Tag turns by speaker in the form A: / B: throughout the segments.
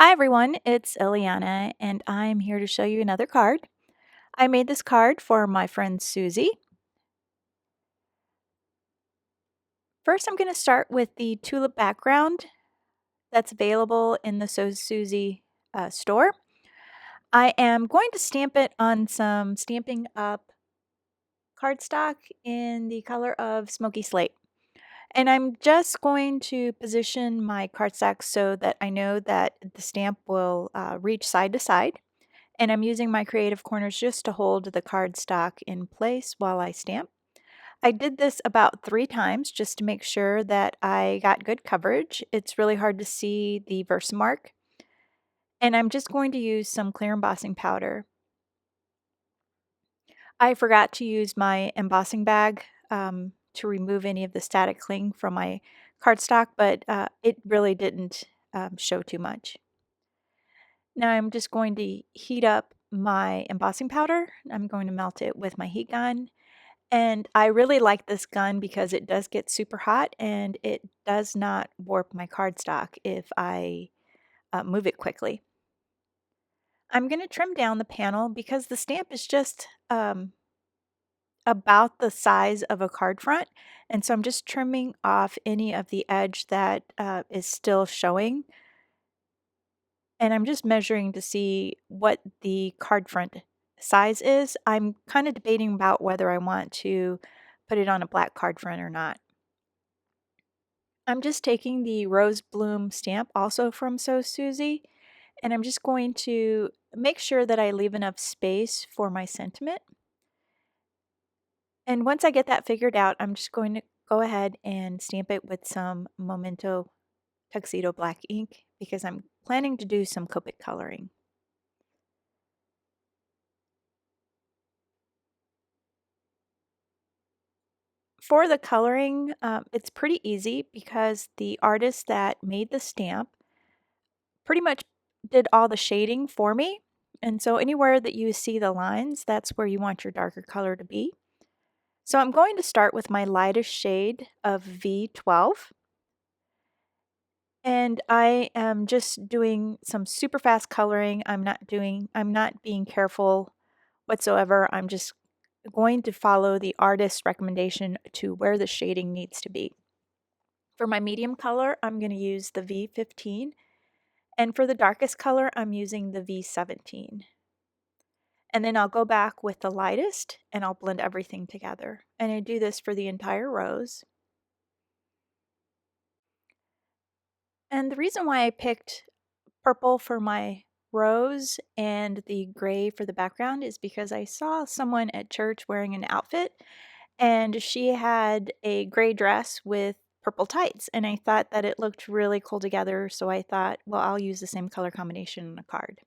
A: Hi everyone, it's Ileana and I'm here to show you another card. I made this card for my friend Suzy. First I'm going to start with the tulip background that's available in the So Suzy store. I am going to stamp it on some Stamping Up cardstock in the color of Smoky Slate. And I'm just going to position my cardstock so that I know that the stamp will reach side to side. And I'm using my creative corners just to hold the cardstock in place while I stamp. I did this about 3 times just to make sure that I got good coverage. It's really hard to see the Versamark. And I'm just going to use some clear embossing powder. I forgot to use my embossing bag to remove any of the static cling from my cardstock, but it really didn't show too much. Now I'm just going to heat up my embossing powder. I'm going to melt it with my heat gun. And I really like this gun because it does get super hot and it does not warp my cardstock if I move it quickly. I'm going to trim down the panel because the stamp is just about the size of a card front. And so I'm just trimming off any of the edge that is still showing. And I'm just measuring to see what the card front size is. I'm kind of debating about whether I want to put it on a black card front or not. I'm just taking the Rose Bloom stamp also from So Suzy, and I'm just going to make sure that I leave enough space for my sentiment. And once I get that figured out, I'm just going to go ahead and stamp it with some Memento Tuxedo Black ink because I'm planning to do some Copic coloring. For the coloring, it's pretty easy because the artist that made the stamp pretty much did all the shading for me. And so anywhere that you see the lines, that's where you want your darker color to be. So I'm going to start with my lightest shade of V12. And I am just doing some super fast coloring. I'm not being careful whatsoever. I'm just going to follow the artist's recommendation to where the shading needs to be. For my medium color, I'm going to use the V15. And for the darkest color, I'm using the V17. And then I'll go back with the lightest and I'll blend everything together. And I do this for the entire rose. And the reason why I picked purple for my rose and the gray for the background is because I saw someone at church wearing an outfit and she had a gray dress with purple tights and I thought that it looked really cool together, so I thought, well, I'll use the same color combination on a card.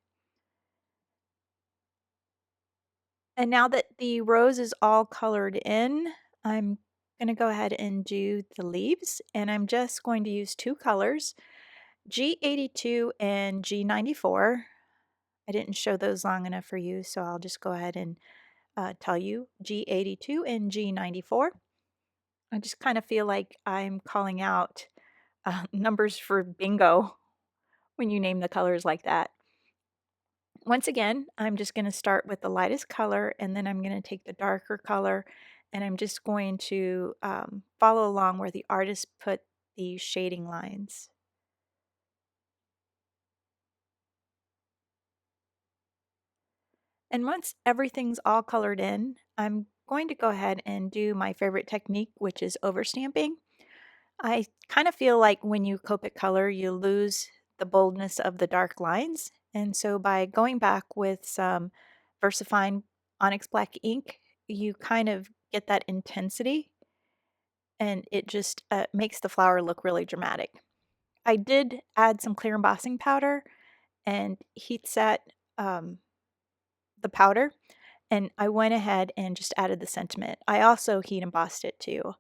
A: And now that the rose is all colored in, I'm going to go ahead and do the leaves, and I'm just going to use 2 colors, G82 and G94. I didn't show those long enough for you, so I'll just go ahead and tell you G82 and G94. I just kind of feel like I'm calling out numbers for bingo when you name the colors like that. Once again, I'm just going to start with the lightest color and then I'm going to take the darker color and I'm just going to follow along where the artist put the shading lines. And once everything's all colored in, I'm going to go ahead and do my favorite technique, which is overstamping. I kind of feel like when you Copic color, you lose the boldness of the dark lines. And so by going back with some VersaFine Onyx Black ink, you kind of get that intensity and it just makes the flower look really dramatic. I did add some clear embossing powder and heat set the powder, and I went ahead and just added the sentiment. I also heat embossed it too.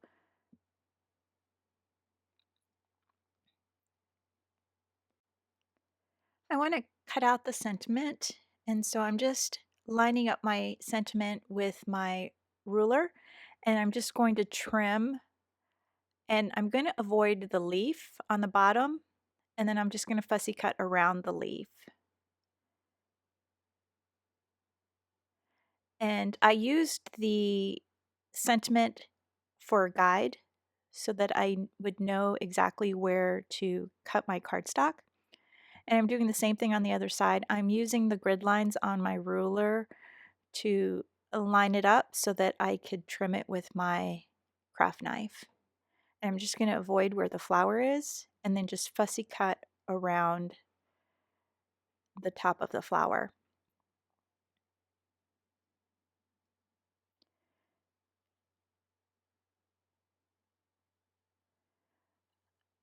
A: I want to cut out the sentiment, and so I'm just lining up my sentiment with my ruler, and I'm just going to trim, and I'm going to avoid the leaf on the bottom, and then I'm just going to fussy cut around the leaf. And I used the sentiment for a guide so that I would know exactly where to cut my cardstock. And I'm doing the same thing on the other side. I'm using the grid lines on my ruler to line it up so that I could trim it with my craft knife. And I'm just going to avoid where the flower is and then just fussy cut around the top of the flower.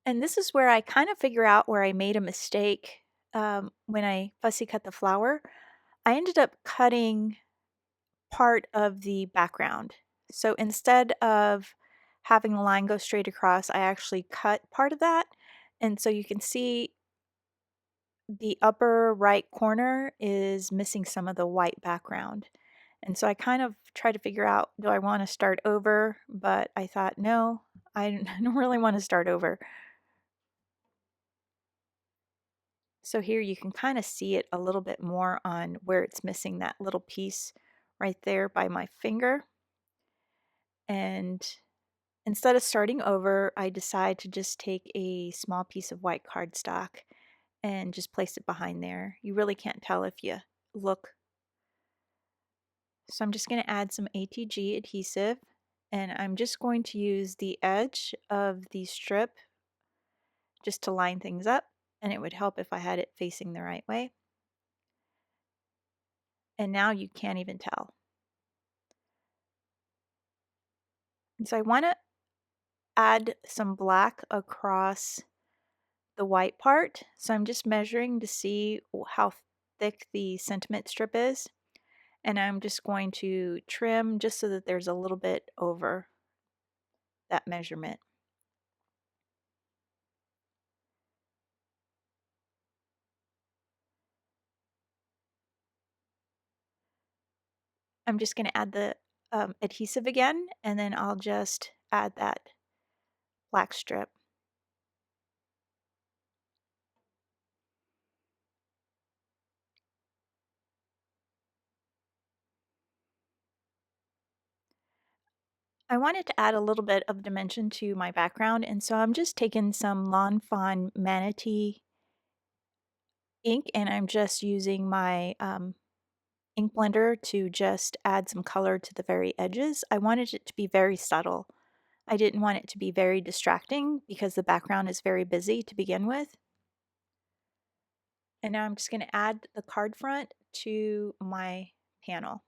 A: And this is where I kind of figure out where I made a mistake when I fussy cut the flower. I ended up cutting part of the background. So instead of having the line go straight across, I actually cut part of that. And so you can see the upper right corner is missing some of the white background. And so I kind of try to figure out, do I want to start over? But I thought, no, I don't really want to start over. So here you can kind of see it a little bit more on where it's missing that little piece right there by my finger. And instead of starting over, I decide to just take a small piece of white cardstock and just place it behind there. You really can't tell if you look. So I'm just going to add some ATG adhesive, and I'm just going to use the edge of the strip just to line things up, and it would help if I had it facing the right way. And now you can't even tell. And so I want to add some black across the white part. So I'm just measuring to see how thick the sentiment strip is. And I'm just going to trim just so that there's a little bit over that measurement. I'm just going to add the adhesive again, and then I'll just add that black strip. I wanted to add a little bit of dimension to my background, and so I'm just taking some Lawn Fawn Manatee ink, and I'm just using my ink blender to just add some color to the very edges. I wanted it to be very subtle. I didn't want it to be very distracting because the background is very busy to begin with. And now I'm just going to add the card front to my panel.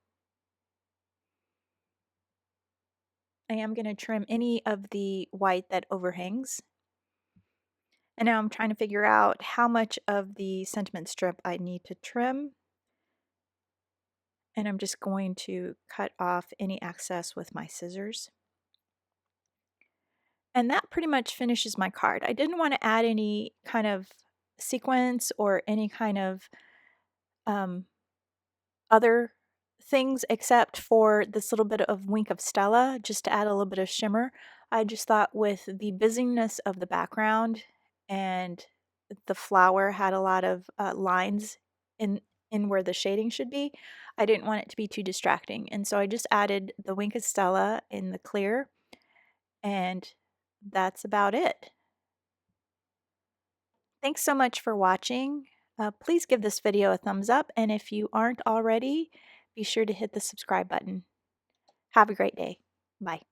A: I am going to trim any of the white that overhangs. And now I'm trying to figure out how much of the sentiment strip I need to trim. And I'm just going to cut off any excess with my scissors. And that pretty much finishes my card. I didn't want to add any kind of sequence or any kind of other things except for this little bit of wink of Stella, just to add a little bit of shimmer. I just thought with the busyness of the background and the flower had a lot of lines in where the shading should be, I didn't want it to be too distracting. And so I just added the wink of Stella in the clear, and that's about it. Thanks so much for watching. Please give this video a thumbs up, and if you aren't already, be sure to hit the subscribe button. Have a great day. Bye.